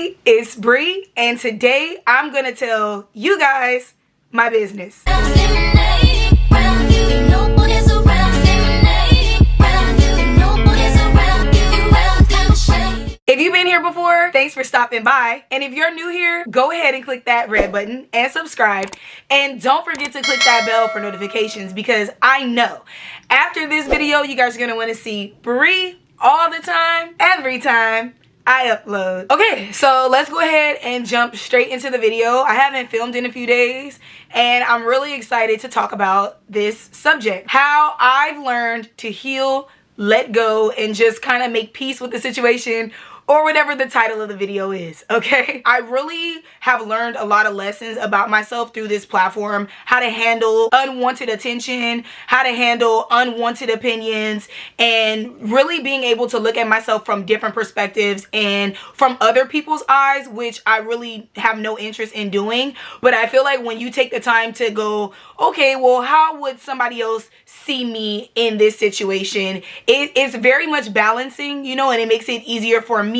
Hey, it's Bri, and today I'm gonna tell you guys my business. If you've been here before, thanks for stopping by. And if you're new here, go ahead and click that red button and subscribe. And don't forget to click that bell for notifications, because I know after this video, you guys are gonna wanna see Bri all the time, every time I upload. Okay, so let's go ahead and jump straight into the video. I haven't filmed in a few days, and I'm really excited to talk about this subject. How I've learned to heal, let go, and just kind of make peace with the situation, or whatever the title of the video is, okay? I really have learned a lot of lessons about myself through this platform, how to handle unwanted attention, how to handle unwanted opinions, and really being able to look at myself from different perspectives and from other people's eyes, which I really have no interest in doing. But I feel like when you take the time to go, okay, well, how would somebody else see me in this situation? It's very much balancing, you know, and it makes it easier for me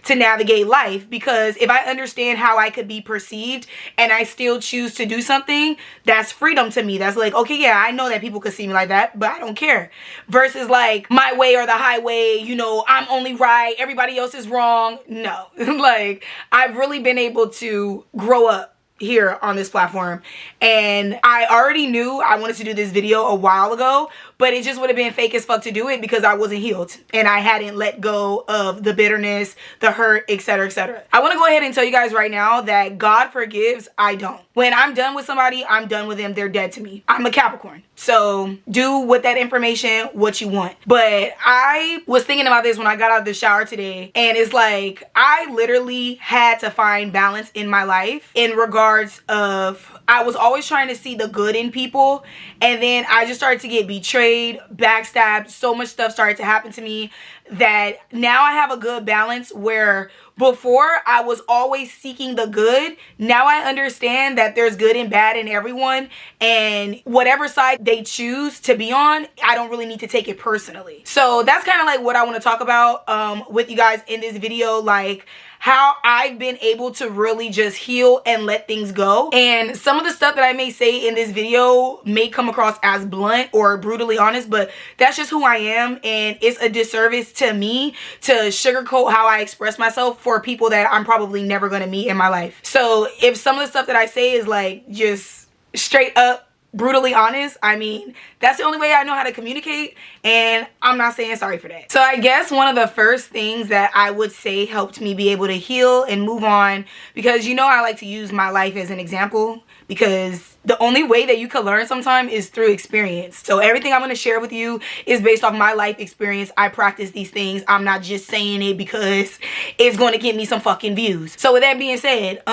to navigate life, because if I understand how I could be perceived and I still choose to do something, that's freedom to me. That's like, okay, yeah, I know that people could see me like that, but I don't care. Versus like my way or the highway, you know, I'm only right, everybody else is wrong. No, like I've really been able to grow up here on this platform, and I already knew I wanted to do this video a while ago, but it just would have been fake as fuck to do it because I wasn't healed and I hadn't let go of the bitterness, the hurt, etc., etc. I want to go ahead and tell you guys right now that God forgives, I don't. When I'm done with somebody, I'm done with them. They're dead to me. I'm a Capricorn, so do with that information what you want. But I was thinking about this when I got out of the shower today, and it's like I literally had to find balance in my life in regards of I was always trying to see the good in people, and then I just started to get betrayed, backstabbed. So much stuff started to happen to me that now I have a good balance, where before I was always seeking the good. Now I understand that there's good and bad in everyone, and whatever side they choose to be on, I don't really need to take it personally. So that's kind of like what I want to talk about with you guys in this video, like how I've been able to really just heal and let things go. And some of the stuff that I may say in this video may come across as blunt or brutally honest, but that's just who I am, and it's a disservice to me to sugarcoat how I express myself for people that I'm probably never going to meet in my life. So if some of the stuff that I say is like just straight up brutally honest, I mean, that's the only way I know how to communicate, and I'm not saying sorry for that. So I guess one of the first things that I would say helped me be able to heal and move on, because you know I like to use my life as an example, because the only way that you can learn sometimes is through experience. So everything I'm going to share with you is based off my life experience. I practice these things. I'm not just saying it because it's going to get me some fucking views. So with that being said,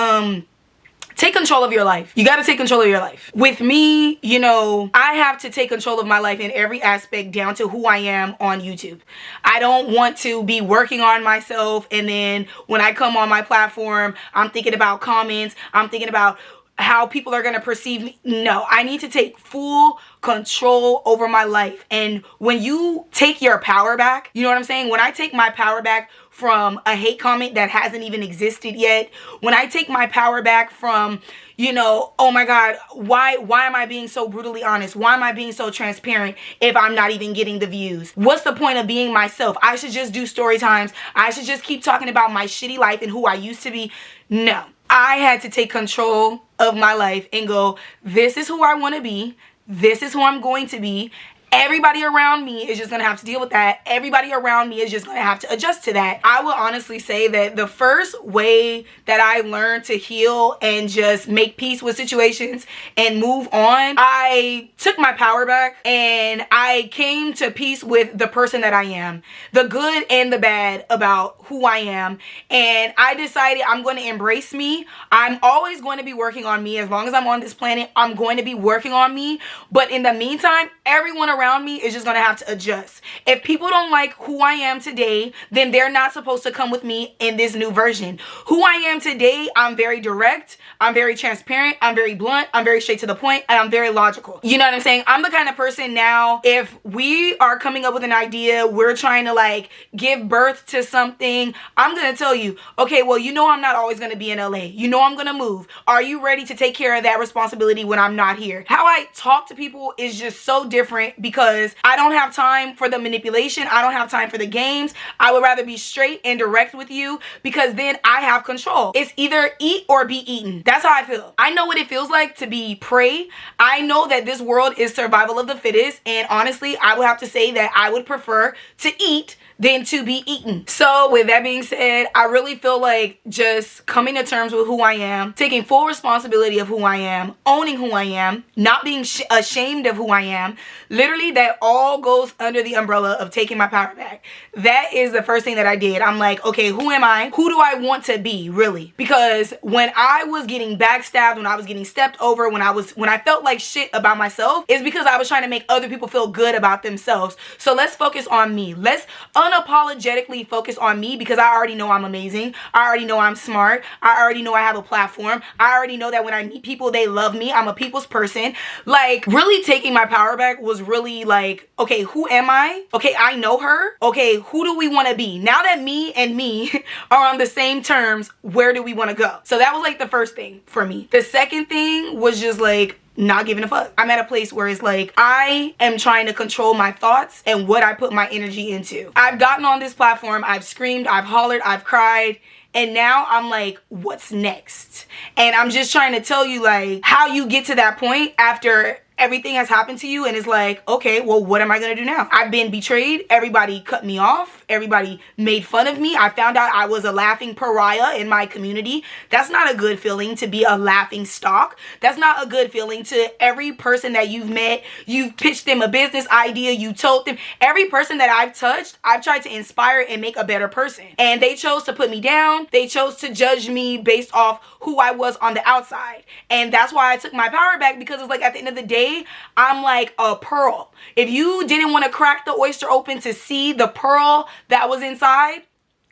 take control of your life. You got to take control of your life. With me, you know, I have to take control of my life in every aspect, down to who I am on YouTube. I don't want to be working on myself, and then when I come on my platform, I'm thinking about comments, I'm thinking about how people are going to perceive me. No, I need to take full control over my life. And when you take your power back, you know what I'm saying? When I take my power back from a hate comment that hasn't even existed yet, when I take my power back from, you know, oh my God, why am I being so brutally honest? Why am I being so transparent if I'm not even getting the views? What's the point of being myself? I should just do story times. I should just keep talking about my shitty life and who I used to be. No, I had to take control of my life and go, this is who I want to be. This is who I'm going to be. Everybody around me is just going to have to deal with that. Everybody around me is just going to have to adjust to that. I will honestly say that the first way that I learned to heal and just make peace with situations and move on, I took my power back and I came to peace with the person that I am, the good and the bad about who I am. And I decided I'm going to embrace me. I'm always going to be working on me. As long as I'm on this planet, I'm going to be working on me. But in the meantime, everyone around me is just gonna have to adjust. If people don't like who I am today, then they're not supposed to come with me in this new version. Who I am today, I'm very direct, I'm very transparent, I'm very blunt, I'm very straight to the point, and I'm very logical. You know what I'm saying? I'm the kind of person now, if we are coming up with an idea, we're trying to like give birth to something, I'm gonna tell you, okay, well, you know I'm not always gonna be in LA. You know I'm gonna move. Are you ready to take care of that responsibility when I'm not here? How I talk to people is just so different because I don't have time for the manipulation. I don't have time for the games. I would rather be straight and direct with you because then I have control. It's either eat or be eaten. That's how I feel. I know what it feels like to be prey. I know that this world is survival of the fittest, and honestly, I would have to say that I would prefer to eat than to be eaten. So with that being said, I really feel like just coming to terms with who I am, taking full responsibility of who I am, owning who I am, not being ashamed of who I am, literally that all goes under the umbrella of taking my power back. That is the first thing that I did. I'm like, okay, who am I? Who do I want to be, really? Because when I was getting backstabbed, when I was getting stepped over, when I felt like shit about myself, it's because I was trying to make other people feel good about themselves. So let's focus on me. Let's unapologetically focus on me because I already know I'm amazing. I already know I'm smart. I already know I have a platform. I already know that when I meet people, they love me. I'm a people's person. Like, really taking my power back was really like, okay, who am I? Okay, I know her. Okay, who do we want to be? Now that me and me are on the same terms, where do we want to go? So that was like the first thing for me. The second thing was just like, not giving a fuck. I'm at a place where it's like, I am trying to control my thoughts and what I put my energy into. I've gotten on this platform, I've screamed, I've hollered, I've cried, and now I'm like, what's next? And I'm just trying to tell you like how you get to that point after everything has happened to you, and it's like, okay, well, what am I gonna do now? I've been betrayed. Everybody cut me off. Everybody made fun of me. I found out I was a laughing pariah in my community. That's not a good feeling to be a laughing stock. That's not a good feeling to every person that you've met. You've pitched them a business idea. You told them. Every person that I've touched, I've tried to inspire and make a better person. And they chose to put me down. They chose to judge me based off who I was on the outside. And that's why I took my power back, because it's like at the end of the day, I'm like a pearl. If you didn't want to crack the oyster open to see the pearl that was inside,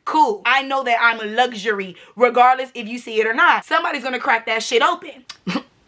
cool. I know that I'm a luxury regardless if you see it or not. Somebody's gonna crack that shit open.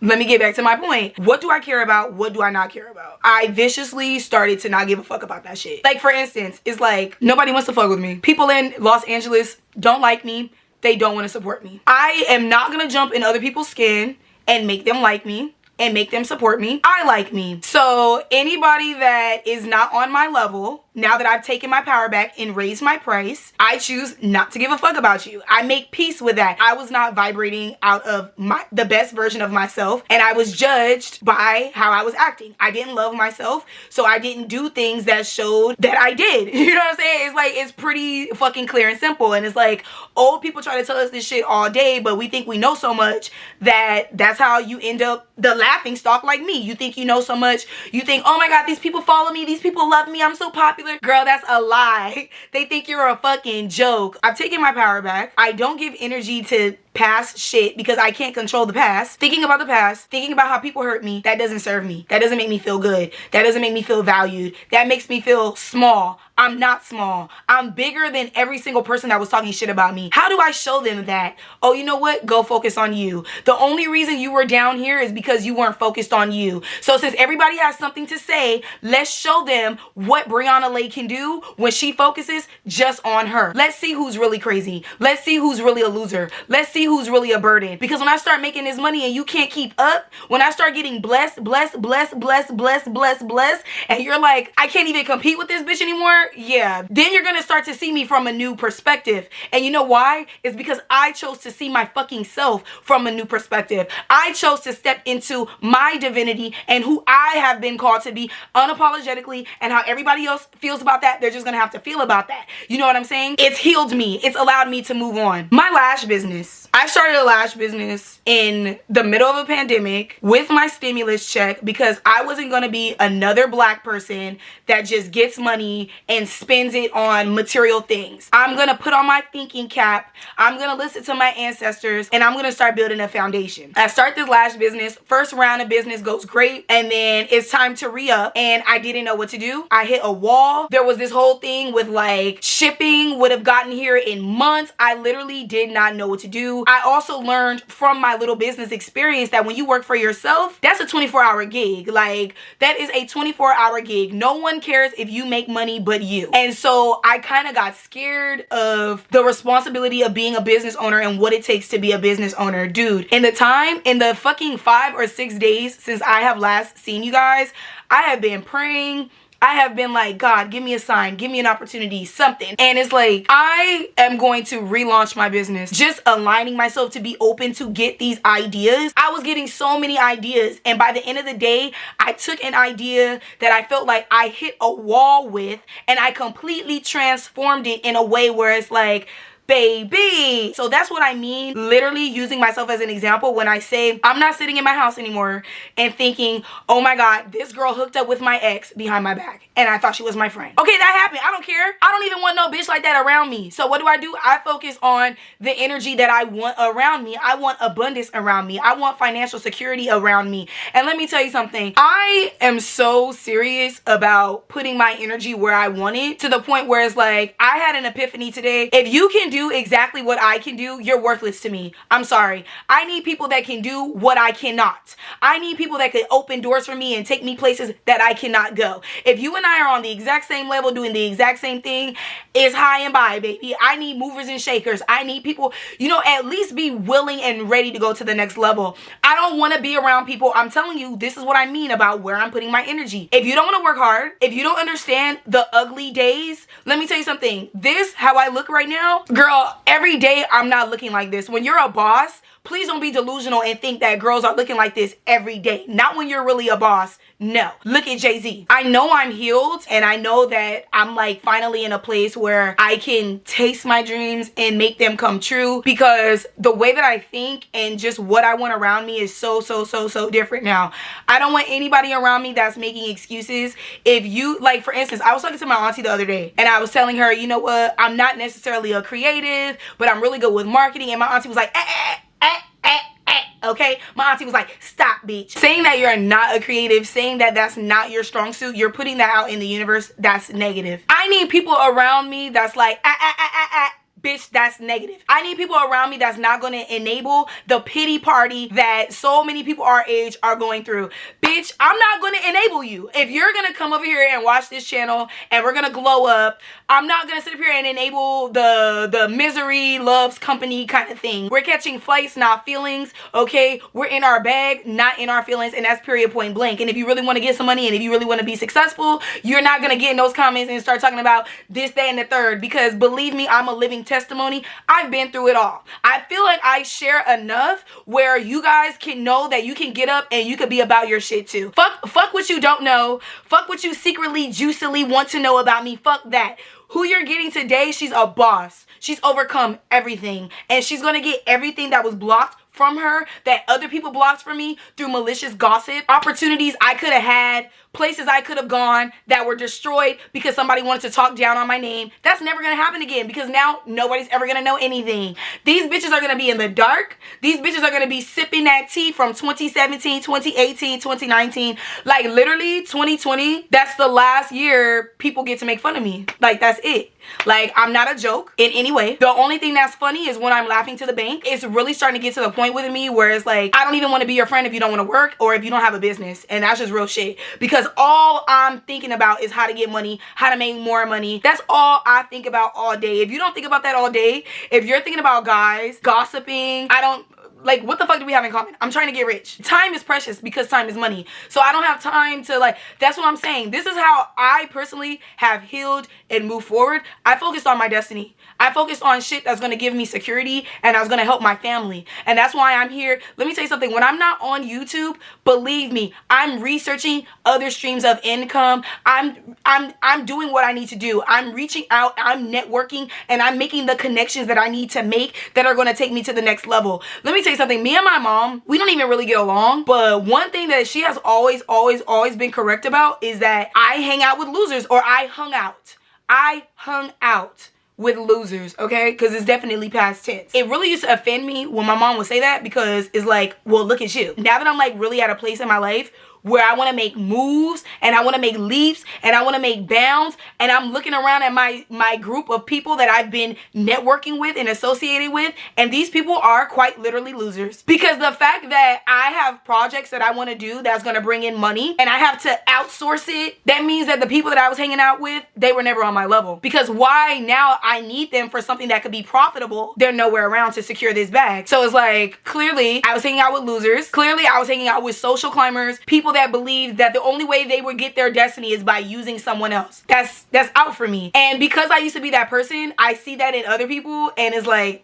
Let me get back to my point. What do I care about? What do I not care about? I viciously started to not give a fuck about that shit. Like, for instance, it's like nobody wants to fuck with me. People in Los Angeles don't like me. They don't want to support me. I am not gonna jump in other people's skin and make them like me and make them support me. I like me. So anybody that is not on my level, now that I've taken my power back and raised my price, I choose not to give a fuck about you. I make peace with that. I was not vibrating out of the best version of myself, and I was judged by how I was acting. I didn't love myself, so I didn't do things that showed that I did. You know what I'm saying? It's like, it's pretty fucking clear and simple. And it's like, old people try to tell us this shit all day, but we think we know so much that that's how you end up the laughing stock like me. You think you know so much. You think, oh my God, these people follow me. These people love me. I'm so popular. Girl, that's a lie. They think you're a fucking joke. I've taken my power back. I don't give energy to past shit because I can't control the past. Thinking about the past, thinking about how people hurt me, that doesn't serve me. That doesn't make me feel good. That doesn't make me feel valued. That makes me feel small. I'm not small. I'm bigger than every single person that was talking shit about me. How do I show them that? Oh, you know what? Go focus on you. The only reason you were down here is because you weren't focused on you. So since everybody has something to say, let's show them what Brianna Lay can do when she focuses just on her. Let's see who's really crazy. Let's see who's really a loser. Let's see who's really a burden. Because when I start making this money and you can't keep up, when I start getting blessed, and you're like, I can't even compete with this bitch anymore, yeah, then you're gonna start to see me from a new perspective. And you know why? It's because I chose to see my fucking self from a new perspective. I chose to step into my divinity and who I have been called to be unapologetically, and how everybody else feels about that, they're just gonna have to feel about that. You know what I'm saying? It's healed me. It's allowed me to move on. My lash business. I started a lash business in the middle of a pandemic with my stimulus check because I wasn't gonna be another black person that just gets money and and spends it on material things. I'm gonna put on my thinking cap. I'm gonna listen to my ancestors, and I'm gonna start building a foundation. I start this lash business. First round of business goes great, and then it's time to re-up, and I didn't know what to do. I hit a wall. There was this whole thing with like shipping would have gotten here in months. I literally did not know what to do. I also learned from my little business experience that when you work for yourself, that's a 24-hour gig. Like, that is a 24-hour gig. No one cares if you make money but you. And so I kind of got scared of the responsibility of being a business owner and what it takes to be a business owner. Dude, in the fucking 5 or 6 days since I have last seen you guys, I have been praying. I have been like, God, give me a sign, give me an opportunity, something. And it's like, I am going to relaunch my business. Just aligning myself to be open to get these ideas. I was getting so many ideas. And by the end of the day, I took an idea that I felt like I hit a wall with, and I completely transformed it in a way where it's like, baby. So that's what I mean, literally using myself as an example when I say I'm not sitting in my house anymore and thinking, oh my God, this girl hooked up with my ex behind my back and I thought she was my friend. Okay, that happened. I don't care. I don't even want no bitch like that around me. So what do? I focus on the energy that I want around me. I want abundance around me. I want financial security around me. And let me tell you something. I am so serious about putting my energy where I want it, to the point where it's like, I had an epiphany today. If you can do exactly what I can do, you're worthless to me. I'm sorry. I need people that can do what I cannot. I need people that can open doors for me and take me places that I cannot go. If you and I are on the exact same level doing the exact same thing, it's high and by, baby. I need movers and shakers. I need people, you know, at least be willing and ready to go to the next level. I don't want to be around people. I'm telling you, this is what I mean about where I'm putting my energy. If you don't want to work hard, if you don't understand the ugly days, let me tell you something. This, how I look right now, girl, every day I'm not looking like this. When you're a boss, please don't be delusional and think that girls are looking like this every day. Not when you're really a boss. No. Look at Jay-Z. I know I'm healed, and I know that I'm like finally in a place where I can taste my dreams and make them come true, because the way that I think and just what I want around me is so different now. I don't want anybody around me that's making excuses. If you, like, for instance, I was talking to my auntie the other day and I was telling her, you know what, I'm not necessarily a creative, but I'm really good with marketing. And my auntie was like, okay? My auntie was like, stop, bitch. Saying that you're not a creative, saying that that's not your strong suit, you're putting that out in the universe, that's negative. I need people around me that's like, bitch, that's negative. I need people around me that's not going to enable the pity party that so many people our age are going through. Bitch, I'm not going to enable you. If you're going to come over here and watch this channel and we're going to glow up, I'm not going to sit up here and enable the misery loves company kind of thing. We're catching flights, not feelings, okay? We're in our bag, not in our feelings, and that's period, point blank. And if you really want to get some money and if you really want to be successful, you're not going to get in those comments and start talking about this, that, and the third, because believe me, I'm a living testimony. I've been through it all. I feel like I share enough where you guys can know that you can get up and you could be about your shit too. Fuck what you don't know. Fuck what you secretly, juicily want to know about me. Fuck that. Who you're getting today, she's a boss. She's overcome everything. And she's going to get everything that was blocked from her, that other people blocked from me through malicious gossip, opportunities I could have had, places I could have gone that were destroyed because somebody wanted to talk down on my name. That's never going to happen again, because now nobody's ever going to know anything. These bitches are going to be in the dark. These bitches are going to be sipping that tea from 2017, 2018, 2019. Like literally 2020, that's the last year people get to make fun of me. Like that's it. Like, I'm not a joke in any way. The only thing that's funny is when I'm laughing to the bank. It's really starting to get to the point with me where it's like, I don't even want to be your friend if you don't want to work or if you don't have a business. And that's just real shit. Because all I'm thinking about is how to get money, how to make more money. That's all I think about all day. If you don't think about that all day, if you're thinking about guys, gossiping, like, what the fuck do we have in common? I'm trying to get rich. Time is precious because time is money. So I don't have time to, like, that's what I'm saying. This is how I personally have healed and moved forward. I focused on my destiny. I focused on shit that's going to give me security and I was going to help my family. And that's why I'm here. Let me tell you something. When I'm not on YouTube, believe me, I'm researching other streams of income. I'm doing what I need to do. I'm reaching out, I'm networking, and I'm making the connections that I need to make that are going to take me to the next level. Let me tell you something. Me and my mom, we don't even really get along, but one thing that she has always been correct about is that I hang out with losers, or I hung out. I hung out with losers, okay? Because it's definitely past tense. It really used to offend me when my mom would say that, because it's like, well, look at you. Now that I'm like really at a place in my life where I want to make moves and I want to make leaps and I want to make bounds, and I'm looking around at my group of people that I've been networking with and associated with, and these people are quite literally losers. Because the fact that I have projects that I want to do that's going to bring in money and I have to outsource it, that means that the people that I was hanging out with, they were never on my level. Because why now I need them for something that could be profitable, they're nowhere around to secure this bag. So it's like, clearly I was hanging out with losers. Clearly I was hanging out with social climbers, people that believe that the only way they would get their destiny is by using someone else. That's out for me. And because I used to be that person, I see that in other people, and it's like,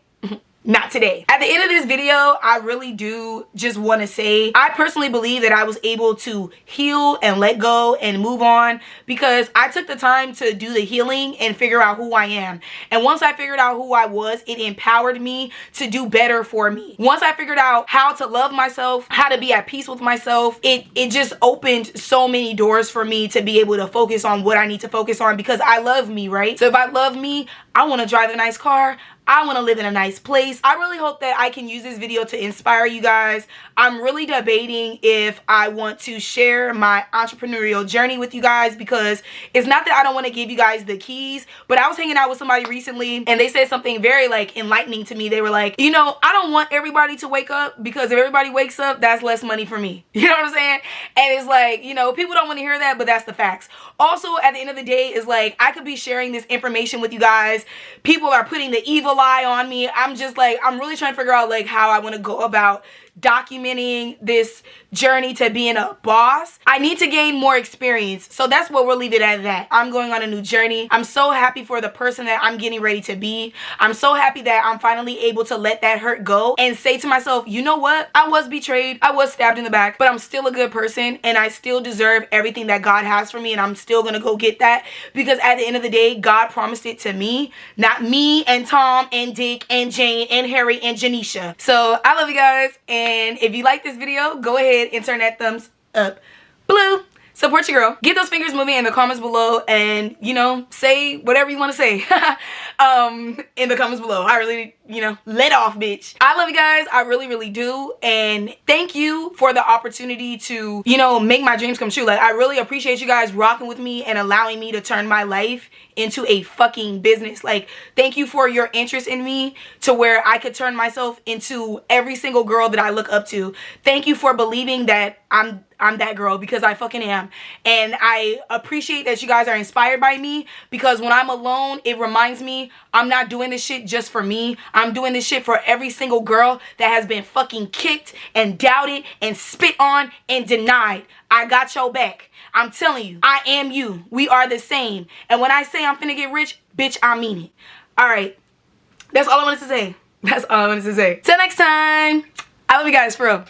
not today. At the end of this video, I really do just want to say, I personally believe that I was able to heal and let go and move on because I took the time to do the healing and figure out who I am. And once I figured out who I was, it empowered me to do better for me. Once I figured out how to love myself, how to be at peace with myself, it just opened so many doors for me to be able to focus on what I need to focus on, because I love me, right? So if I love me, I want to drive a nice car. I want to live in a nice place. I really hope that I can use this video to inspire you guys. I'm really debating if I want to share my entrepreneurial journey with you guys, because it's not that I don't want to give you guys the keys, but I was hanging out with somebody recently and they said something very like enlightening to me. They were like, you know, I don't want everybody to wake up, because if everybody wakes up, that's less money for me. You know what I'm saying? And it's like, you know, people don't want to hear that, but that's the facts. Also, at the end of the day, it's like, I could be sharing this information with you guys. People are putting the evil eye on me. I'm just like, I'm really trying to figure out like how I want to go about documenting this journey to being a boss. I need to gain more experience. So that's what we'll leave it at that. I'm going on a new journey. I'm so happy for the person that I'm getting ready to be. I'm so happy that I'm finally able to let that hurt go and say to myself, you know what? I was betrayed. I was stabbed in the back, but I'm still a good person and I still deserve everything that God has for me, and I'm still going to go get that, because at the end of the day, God promised it to me, not me and Tom and Dick and Jane and Harry and Janisha. So I love you guys, and if you like this video, go ahead and turn that thumbs up blue. Support your girl. Get those fingers moving in the comments below, and, you know, say whatever you want to say in the comments below. I really, you know, let off, bitch. I love you guys. I really, really do. And thank you for the opportunity to, you know, make my dreams come true. Like, I really appreciate you guys rocking with me and allowing me to turn my life into a fucking business. Like, thank you for your interest in me to where I could turn myself into every single girl that I look up to. Thank you for believing that I'm that girl, because I fucking am. And I appreciate that you guys are inspired by me, because when I'm alone, it reminds me I'm not doing this shit just for me. I'm doing this shit for every single girl that has been fucking kicked and doubted and spit on and denied. I got your back. I'm telling you, I am you. We are the same. And when I say I'm finna get rich, bitch, I mean it. All right. That's all I wanted to say. That's all I wanted to say. Till next time. I love you guys, for real.